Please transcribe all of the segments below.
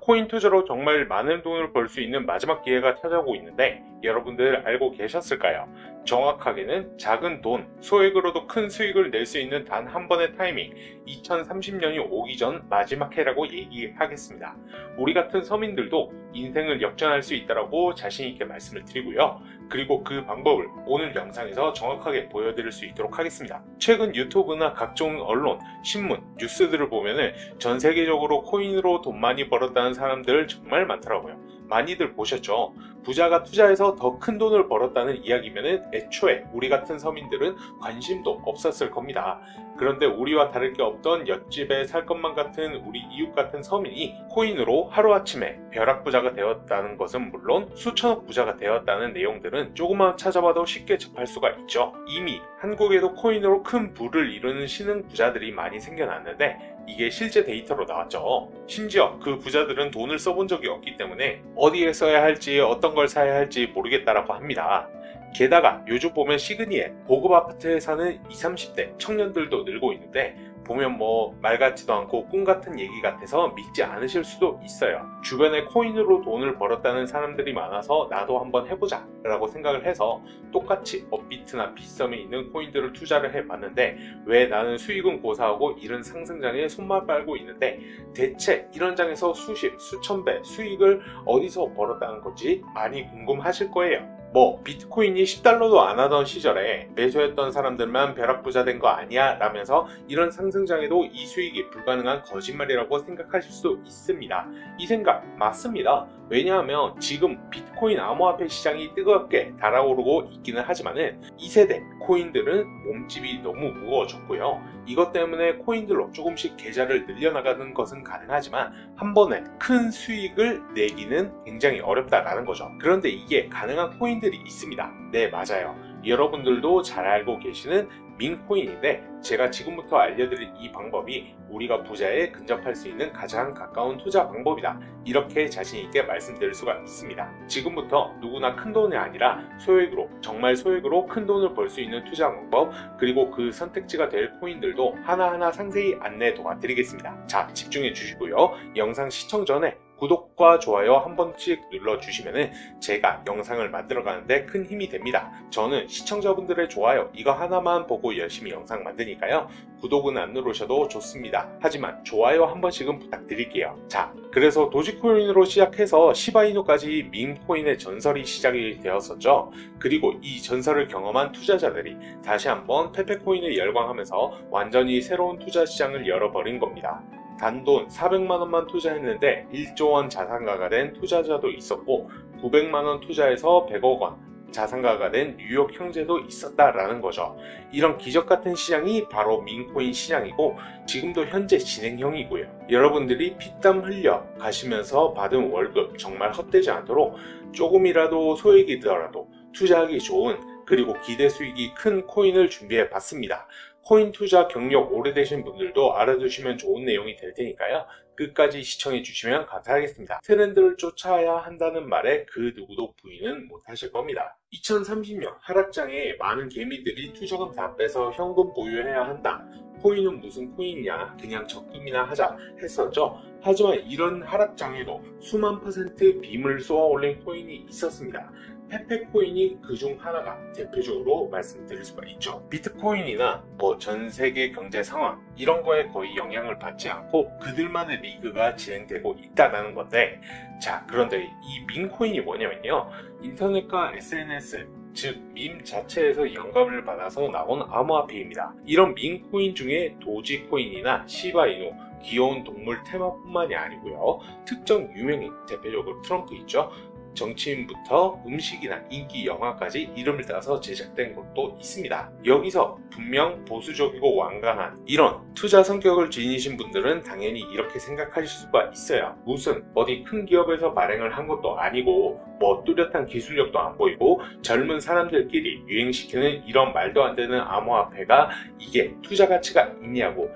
코인 투자로 정말 많은 돈을 벌 수 있는 마지막 기회가 찾아오고 있는데 여러분들 알고 계셨을까요? 정확하게는 작은 돈, 소액으로도 큰 수익을 낼 수 있는 단 한 번의 타이밍, 2030년이 오기 전 마지막 해라고 얘기하겠습니다. 우리 같은 서민들도 인생을 역전할 수 있다고 자신있게 말씀을 드리고요. 그리고 그 방법을 오늘 영상에서 정확하게 보여드릴 수 있도록 하겠습니다. 최근 유튜브나 각종 언론, 신문, 뉴스들을 보면은 전 세계적으로 코인으로 돈 많이 벌었다는 사람들 정말 많더라고요. 많이들 보셨죠? 부자가 투자해서 더 큰 돈을 벌었다는 이야기면은 애초에 우리 같은 서민들은 관심도 없었을 겁니다. 그런데 우리와 다를 게 없던 옆집에 살 것만 같은 우리 이웃 같은 서민이 코인으로 하루아침에 벼락부자가 되었다는 것은 물론 수천억 부자가 되었다는 내용들은 조금만 찾아봐도 쉽게 접할 수가 있죠. 이미 한국에도 코인으로 큰 부를 이루는 신흥 부자들이 많이 생겨났는데 이게 실제 데이터로 나왔죠. 심지어 그 부자들은 돈을 써본 적이 없기 때문에 어디에 써야 할지 어떤 걸 사야 할지 모르겠다라고 합니다. 게다가 요즘 보면 시그니에 고급 아파트에 사는 20, 30대 청년들도 늘고 있는데 보면 뭐 말 같지도 않고 꿈 같은 얘기 같아서 믿지 않으실 수도 있어요. 주변에 코인으로 돈을 벌었다는 사람들이 많아서 나도 한번 해보자 라고 생각을 해서 똑같이 업비트나 빗썸에 있는 코인들을 투자를 해봤는데 왜 나는 수익은 고사하고 이런 상승장에 손만 빨고 있는데 대체 이런 장에서 수십, 수천 배 수익을 어디서 벌었다는 건지 많이 궁금하실 거예요. 뭐 비트코인이 10달러도 안 하던 시절에 매수했던 사람들만 벼락부자 된 거 아니야 라면서 이런 상승장에도 이 수익이 불가능한 거짓말이라고 생각하실 수 있습니다. 이 생각 맞습니다. 왜냐하면 지금 비트코인 암호화폐 시장이 뜨겁게 달아오르고 있기는 하지만은 2세대 코인들은 몸집이 너무 무거워졌고요. 이것 때문에 코인들로 조금씩 계좌를 늘려나가는 것은 가능하지만 한 번에 큰 수익을 내기는 굉장히 어렵다라는 거죠. 그런데 이게 가능한 코인들이 있습니다. 네, 맞아요. 여러분들도 잘 알고 계시는 민코인인데 제가 지금부터 알려드릴 이 방법이 우리가 부자에 근접할 수 있는 가장 가까운 투자 방법이다. 이렇게 자신있게 말씀드릴 수가 있습니다. 지금부터 누구나 큰 돈이 아니라 소액으로, 정말 소액으로 큰 돈을 벌 수 있는 투자 방법 그리고 그 선택지가 될 코인들도 하나하나 상세히 안내 도와드리겠습니다. 자, 집중해 주시고요. 영상 시청 전에 구독과 좋아요 한 번씩 눌러주시면 제가 영상을 만들어가는데 큰 힘이 됩니다. 저는 시청자분들의 좋아요 이거 하나만 보고 열심히 영상 만드니까요. 구독은 안 누르셔도 좋습니다. 하지만 좋아요 한 번씩은 부탁드릴게요. 자, 그래서 도지코인으로 시작해서 시바이누까지 밈코인의 전설이 시작이 되었었죠. 그리고 이 전설을 경험한 투자자들이 다시 한번 페페코인에 열광하면서 완전히 새로운 투자 시장을 열어버린 겁니다. 단돈 400만원만 투자했는데 1조원 자산가가 된 투자자도 있었고 900만원 투자해서 100억원 자산가가 된 뉴욕 형제도 있었다라는 거죠. 이런 기적같은 시장이 바로 민코인 시장이고 지금도 현재 진행형이고요. 여러분들이 피땀 흘려 가시면서 받은 월급 정말 헛되지 않도록 조금이라도 소액이더라도 투자하기 좋은 그리고 기대 수익이 큰 코인을 준비해 봤습니다. 코인 투자 경력 오래되신 분들도 알아두시면 좋은 내용이 될 테니까요. 끝까지 시청해 주시면 감사하겠습니다. 트렌드를 쫓아야 한다는 말에 그 누구도 부인은 못하실 겁니다. 2030년 하락장에 많은 개미들이 투자금 다 빼서 현금 보유해야 한다. 코인은 무슨 코인이냐 그냥 적금이나 하자 했었죠. 하지만 이런 하락장에도 수만 퍼센트 빔을 쏘아 올린 코인이 있었습니다. 페페코인이 그중 하나가 대표적으로 말씀드릴 수가 있죠. 비트코인이나 뭐 전 세계 경제 상황 이런 거에 거의 영향을 받지 않고 그들만의 리그가 진행되고 있다는 건데 자, 그런데 이 민코인이 뭐냐면요. 인터넷과 SNS 즉 밈 자체에서 영감을 받아서 나온 암호화폐입니다. 이런 민코인 중에 도지코인이나 시바이누 귀여운 동물 테마뿐만이 아니고요. 특정 유명인 대표적으로 트럼프 있죠. 정치인부터 음식이나 인기 영화까지 이름을 따서 제작된 것도 있습니다. 여기서 분명 보수적이고 완강한 이런 투자 성격을 지니신 분들은 당연히 이렇게 생각하실 수가 있어요. 무슨 어디 큰 기업에서 발행을 한 것도 아니고 뭐 뚜렷한 기술력도 안 보이고 젊은 사람들끼리 유행시키는 이런 말도 안 되는 암호화폐가 이게 투자 가치가 있냐고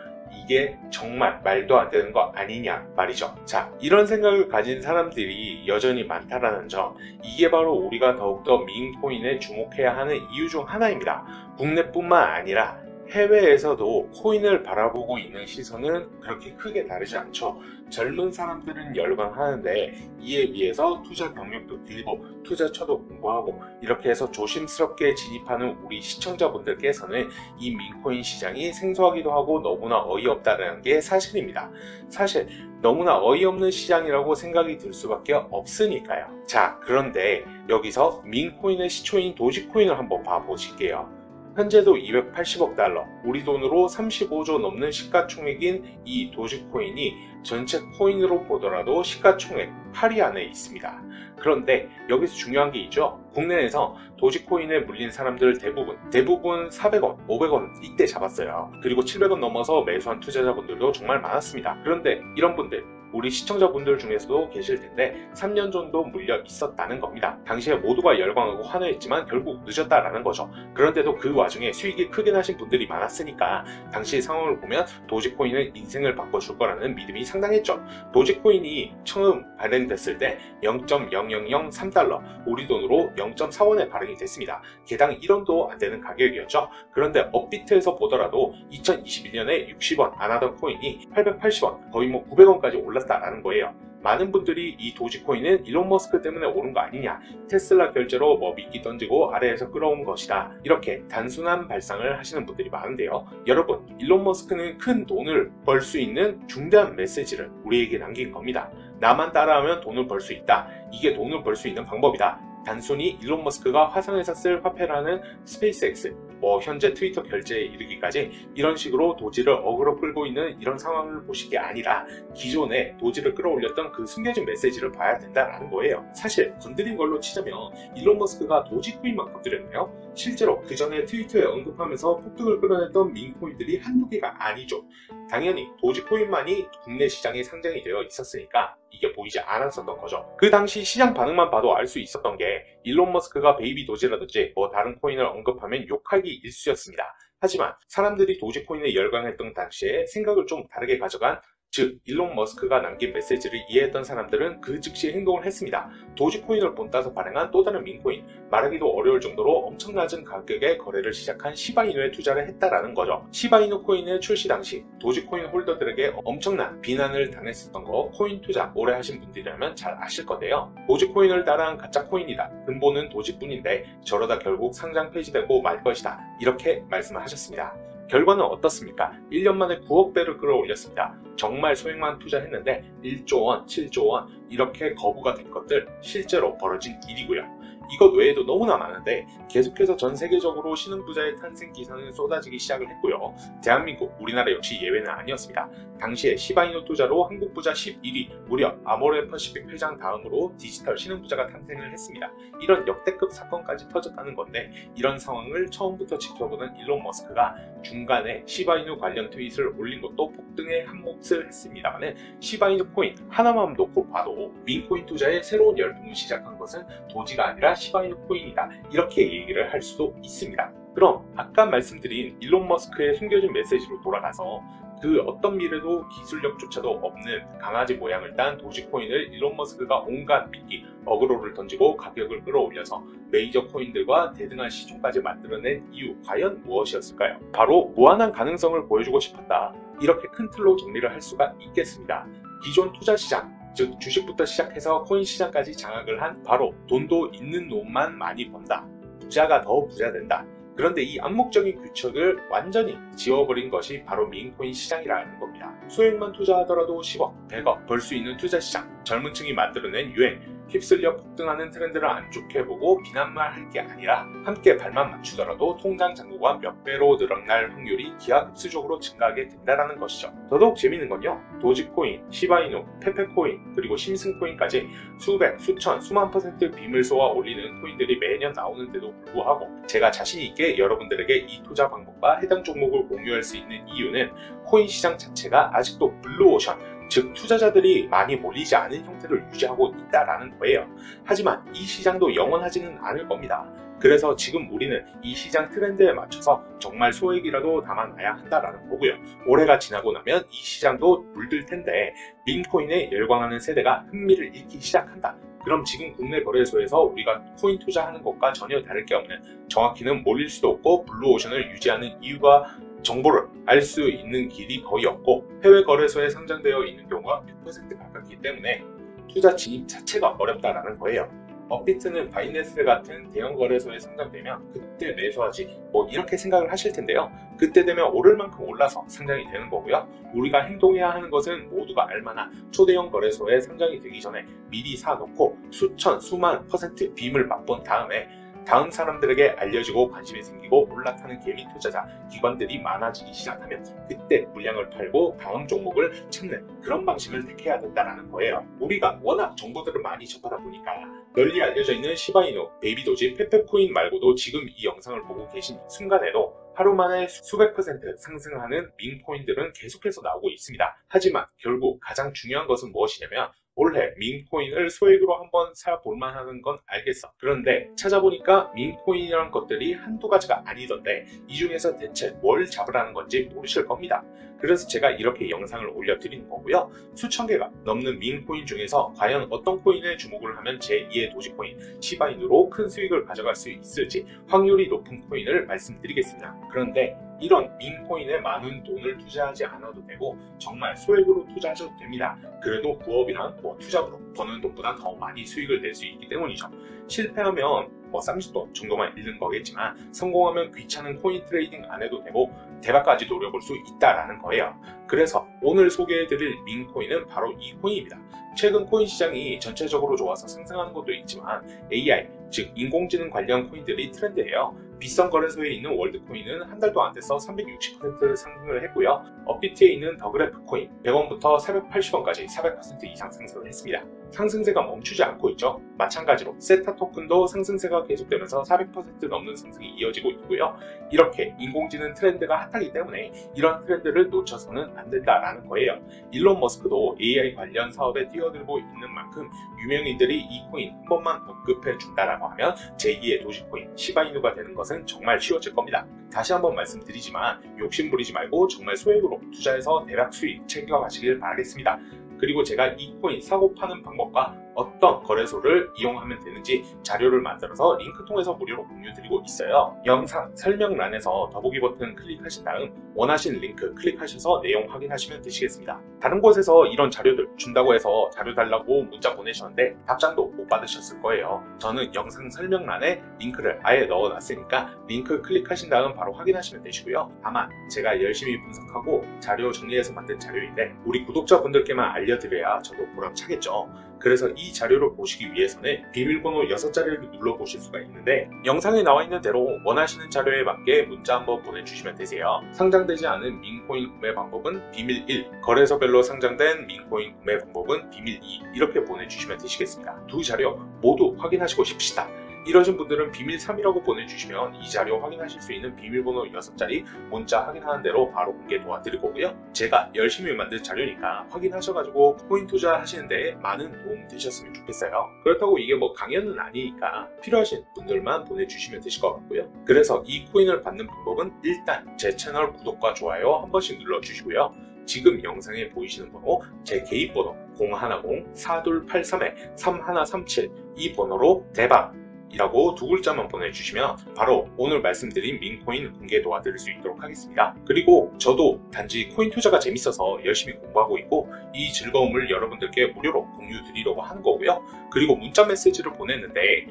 이게 정말 말도 안 되는 거 아니냐 말이죠. 자, 이런 생각을 가진 사람들이 여전히 많다라는 점 이게 바로 우리가 더욱더 민코인에 주목해야 하는 이유 중 하나입니다. 국내뿐만 아니라 해외에서도 코인을 바라보고 있는 시선은 그렇게 크게 다르지 않죠. 젊은 사람들은 열광하는데 이에 비해서 투자 경력도 길고 투자처도 공부하고 이렇게 해서 조심스럽게 진입하는 우리 시청자분들께서는 이 민코인 시장이 생소하기도 하고 너무나 어이없다는 게 사실입니다. 사실 너무나 어이없는 시장이라고 생각이 들 수밖에 없으니까요. 자, 그런데 여기서 민코인의 시초인 도지코인을 한번 봐보실게요. 현재도 280억 달러, 우리 돈으로 35조 넘는 시가총액인 이 도지코인이 전체 코인으로 보더라도 시가총액 8위 안에 있습니다. 그런데 여기서 중요한 게 있죠. 국내에서 도지코인에 물린 사람들 대부분 400원, 500원 이때 잡았어요. 그리고 700원 넘어서 매수한 투자자분들도 정말 많았습니다. 그런데 이런 분들, 우리 시청자분들 중에서도 계실 텐데 3년 정도 물려 있었다는 겁니다. 당시에 모두가 열광하고 환호했지만 결국 늦었다라는 거죠. 그런데도 그 와중에 수익이 크게 나신 분들이 많았으니까 당시 상황을 보면 도지코인은 인생을 바꿔줄 거라는 믿음이 상당했죠. 도지코인이 처음 발행됐을 때 0.0003달러, 우리 돈으로 0.4원에 발행이 됐습니다. 개당 1원도 안 되는 가격이었죠. 그런데 업비트에서 보더라도 2021년에 60원 안 하던 코인이 880원, 거의 900원까지 올랐다라는 거예요. 많은 분들이 이 도지코인은 일론 머스크 때문에 오른 거 아니냐, 테슬라 결제로 미끼 던지고 아래에서 끌어온 것이다, 이렇게 단순한 발상을 하시는 분들이 많은데요. 여러분, 일론 머스크는 큰 돈을 벌 수 있는 중대한 메시지를 우리에게 남긴 겁니다. 나만 따라하면 돈을 벌 수 있다, 이게 돈을 벌 수 있는 방법이다. 단순히 일론 머스크가 화성에서 쓸 화폐라는 스페이스X, 현재 트위터 결제에 이르기까지 이런 식으로 도지를 어그로 끌고 있는 이런 상황을 보시기 아니라 기존에 도지를 끌어올렸던 그 숨겨진 메시지를 봐야 된다는 거예요. 사실 건드린 걸로 치자면 일론 머스크가 도지코인만 건드렸나요? 실제로 그 전에 트위터에 언급하면서 폭등을 끌어냈던 민코인들이 한두 개가 아니죠. 당연히 도지코인만이 국내 시장에 상장이 되어 있었으니까 이게 보이지 않았었던 거죠. 그 당시 시장 반응만 봐도 알 수 있었던 게 일론 머스크가 베이비 도지라든지 다른 코인을 언급하면 욕하기 일쑤였습니다. 하지만 사람들이 도지코인에 열광했던 당시에 생각을 좀 다르게 가져간, 즉 일론 머스크가 남긴 메시지를 이해했던 사람들은 그 즉시 행동을 했습니다. 도지코인을 본따서 발행한 또 다른 민코인, 말하기도 어려울 정도로 엄청 낮은 가격에 거래를 시작한 시바이누에 투자를 했다라는 거죠. 시바이누 코인의 출시 당시 도지코인 홀더들에게 엄청난 비난을 당했었던 거 코인 투자 오래 하신 분들이라면 잘 아실 건데요. 도지코인을 따라한 가짜 코인이다, 근본은 도지뿐인데 저러다 결국 상장 폐지되고 말 것이다, 이렇게 말씀을 하셨습니다. 결과는 어떻습니까? 1년 만에 9억 배를 끌어올렸습니다. 정말 소액만 투자했는데 1조 원, 7조 원 이렇게 거부가 된 것들 실제로 벌어진 일이고요. 이것 외에도 너무나 많은데 계속해서 전 세계적으로 신흥부자의 탄생 기사는 쏟아지기 시작을 했고요. 대한민국, 우리나라 역시 예외는 아니었습니다. 당시에 시바이누 투자로 한국 부자 11위, 무려 아모레 퍼시픽 회장 다음으로 디지털 신흥부자가 탄생을 했습니다. 이런 역대급 사건까지 터졌다는 건데, 이런 상황을 처음부터 지켜보는 일론 머스크가 중간에 시바이누 관련 트윗을 올린 것도 폭등에 한몫을 했습니다만, 시바이누 코인 하나만 놓고 봐도 민코인 투자의 새로운 열풍을 시작한 것은 도지가 아니라 시바이누 코인이다, 이렇게 얘기를 할 수도 있습니다. 그럼 아까 말씀드린 일론 머스크의 숨겨진 메시지로 돌아가서 그 어떤 미래도 기술력조차도 없는 강아지 모양을 딴 도지코인을 일론 머스크가 온갖 미끼, 어그로를 던지고 가격을 끌어올려서 메이저 코인들과 대등한 시총까지 만들어낸 이유, 과연 무엇이었을까요? 바로 무한한 가능성을 보여주고 싶었다, 이렇게 큰 틀로 정리를 할 수가 있겠습니다. 기존 투자 시장, 즉 주식부터 시작해서 코인 시장까지 장악을 한 바로 돈도 있는 놈만 많이 번다, 부자가 더 부자 된다. 그런데 이 암묵적인 규칙을 완전히 지워버린 것이 바로 민코인 시장이라는 겁니다. 소액만 투자하더라도 10억, 100억 벌 수 있는 투자 시장, 젊은 층이 만들어낸 유행, 휩쓸려 폭등하는 트렌드를 안 좋게 보고 비난만 할 게 아니라 함께 발만 맞추더라도 통장 잔고가 몇 배로 늘어날 확률이 기하급수적으로 증가하게 된다는 것이죠. 더더욱 재미있는 건요, 도지코인, 시바이누, 페페코인, 그리고 심슨코인까지 수백, 수천, 수만 퍼센트 빔을 쏘아 올리는 코인들이 매년 나오는데도 불구하고 제가 자신 있게 여러분들에게 이 투자 방법과 해당 종목을 공유할 수 있는 이유는 코인 시장 자체가 아직도 블루오션, 즉 투자자들이 많이 몰리지 않은 형태를 유지하고 있다라는 거예요. 하지만 이 시장도 영원하지는 않을 겁니다. 그래서 지금 우리는 이 시장 트렌드에 맞춰서 정말 소액이라도 담아놔야 한다라는 거고요. 올해가 지나고 나면 이 시장도 물들 텐데 민코인에 열광하는 세대가 흥미를 잃기 시작한다. 그럼 지금 국내 거래소에서 우리가 코인 투자하는 것과 전혀 다를 게 없는, 정확히는 몰릴 수도 없고 블루오션을 유지하는 이유가 정보를 알 수 있는 길이 거의 없고 해외 거래소에 상장되어 있는 경우가 100% 가깝기 때문에 투자 진입 자체가 어렵다라는 거예요. 업비트는 바이낸스 같은 대형 거래소에 상장되면 그때 매수하지 이렇게 생각을 하실 텐데요. 그때 되면 오를 만큼 올라서 상장이 되는 거고요. 우리가 행동해야 하는 것은 모두가 알만한 초대형 거래소에 상장이 되기 전에 미리 사놓고 수천 수만 퍼센트 빔을 맛본 다음에 다음 사람들에게 알려지고 관심이 생기고 올라타는 개미 투자자, 기관들이 많아지기 시작하면 그때 물량을 팔고 다음 종목을 찾는 그런 방식을 택해야 된다는 거예요. 우리가 워낙 정보들을 많이 접하다 보니까 널리 알려져 있는 시바이누, 베이비도지, 페페코인 말고도 지금 이 영상을 보고 계신 순간에도 하루 만에 수백 퍼센트 상승하는 밈코인들은 계속해서 나오고 있습니다. 하지만 결국 가장 중요한 것은 무엇이냐면 올해 밈코인을 소액으로 한번 사볼만 하는 건 알겠어. 그런데 찾아보니까 밈코인이라는 것들이 한두 가지가 아니던데 이 중에서 대체 뭘 잡으라는 건지 모르실 겁니다. 그래서 제가 이렇게 영상을 올려드리는 거고요. 수천 개가 넘는 밈코인 중에서 과연 어떤 코인에 주목을 하면 제2의 도지코인, 시바인으로 큰 수익을 가져갈 수 있을지 확률이 높은 코인을 말씀드리겠습니다. 그런데 이런 밈코인에 많은 돈을 투자하지 않아도 되고 정말 소액으로 투자하셔도 됩니다. 그래도 부업이랑 투자로 버는 돈보다 더 많이 수익을 낼 수 있기 때문이죠. 실패하면 30돈 정도만 잃는 거겠지만 성공하면 귀찮은 코인 트레이딩 안 해도 되고 대박까지 노려볼 수 있다라는 거예요. 그래서 오늘 소개해드릴 밈코인은 바로 이 코인입니다. 최근 코인 시장이 전체적으로 좋아서 상승하는 것도 있지만 AI, 즉 인공지능 관련 코인들이 트렌드예요. 비싼 거래소에 있는 월드코인은 한 달도 안 돼서 360% 상승을 했고요. 업비트에 있는 더그래프 코인 100원부터 480원까지 400% 이상 상승을 했습니다. 상승세가 멈추지 않고 있죠. 마찬가지로 세타 토큰도 상승세가 계속되면서 400% 넘는 상승이 이어지고 있고요. 이렇게 인공지능 트렌드가 핫하기 때문에 이런 트렌드를 놓쳐서는 안 된다라는 거예요. 일론 머스크도 AI 관련 사업에 뛰어들고 있는 만큼 유명인들이 이 코인 한 번만 언급해 준다라고 하면 제2의 도지코인, 시바이누가 되는 것은 정말 쉬워질 겁니다. 다시 한번 말씀드리지만 욕심 부리지 말고 정말 소액으로 투자해서 대박 수익 챙겨가시길 바라겠습니다. 그리고 제가 이 코인 사고 파는 방법과 어떤 거래소를 이용하면 되는지 자료를 만들어서 링크 통해서 무료로 공유드리고 있어요. 영상 설명란에서 더보기 버튼 클릭하신 다음 원하시는 링크 클릭하셔서 내용 확인하시면 되시겠습니다. 다른 곳에서 이런 자료들 준다고 해서 자료 달라고 문자 보내셨는데 답장도 못 받으셨을 거예요. 저는 영상 설명란에 링크를 아예 넣어놨으니까 링크 클릭하신 다음 바로 확인하시면 되시고요. 다만 제가 열심히 분석하고 자료 정리해서 만든 자료인데 우리 구독자분들께만 알려드려야 저도 보람차겠죠. 그래서 이 자료를 보시기 위해서는 비밀번호 6자리를 눌러보실 수가 있는데 영상에 나와 있는 대로 원하시는 자료에 맞게 문자 한번 보내주시면 되세요. 상장되지 않은 밈코인 구매 방법은 비밀 1, 거래소별로 상장된 밈코인 구매 방법은 비밀 2 이렇게 보내주시면 되시겠습니다. 두 자료 모두 확인하시고 싶으시다. 이러신 분들은 비밀 3이라고 보내주시면 이 자료 확인하실 수 있는 비밀번호 6자리 문자 확인하는 대로 바로 공개 도와드릴 거고요. 제가 열심히 만든 자료니까 확인하셔가지고 코인 투자하시는데 많은 도움 되셨으면 좋겠어요. 그렇다고 이게 강연은 아니니까 필요하신 분들만 보내주시면 되실 것 같고요. 그래서 이 코인을 받는 방법은 일단 제 채널 구독과 좋아요 한 번씩 눌러주시고요. 지금 영상에 보이시는 번호, 제 개인 번호 010-4283-3137 이 번호로 대박! 이라고 두 글자만 보내주시면 바로 오늘 말씀드린 밈코인 공개 도와드릴 수 있도록 하겠습니다. 그리고 저도 단지 코인 투자가 재밌어서 열심히 공부하고 있고 이 즐거움을 여러분들께 무료로 공유 드리려고 하는 거고요. 그리고 문자 메시지를 보냈는데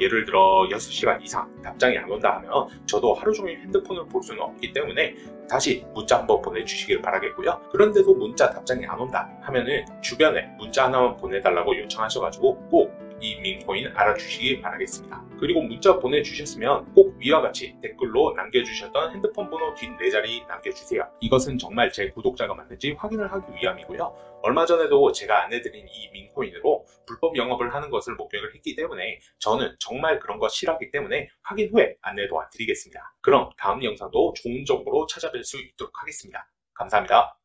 예를 들어 6시간 이상 답장이 안 온다 하면 저도 하루 종일 핸드폰을 볼 수는 없기 때문에 다시 문자 한번 보내주시길 바라겠고요. 그런데도 문자 답장이 안 온다 하면은 주변에 문자 하나만 보내달라고 요청하셔가지고 꼭 이 밈코인 알아주시기 바라겠습니다. 그리고 문자 보내주셨으면 꼭 위와 같이 댓글로 남겨주셨던 핸드폰 번호 뒷 4자리 남겨주세요. 이것은 정말 제 구독자가 맞는지 확인을 하기 위함이고요. 얼마 전에도 제가 안내드린 이 밈코인으로 불법 영업을 하는 것을 목격을 했기 때문에 저는 정말 그런 거 싫어하기 때문에 확인 후에 안내 도와드리겠습니다. 그럼 다음 영상도 좋은 정보로 찾아뵐 수 있도록 하겠습니다. 감사합니다.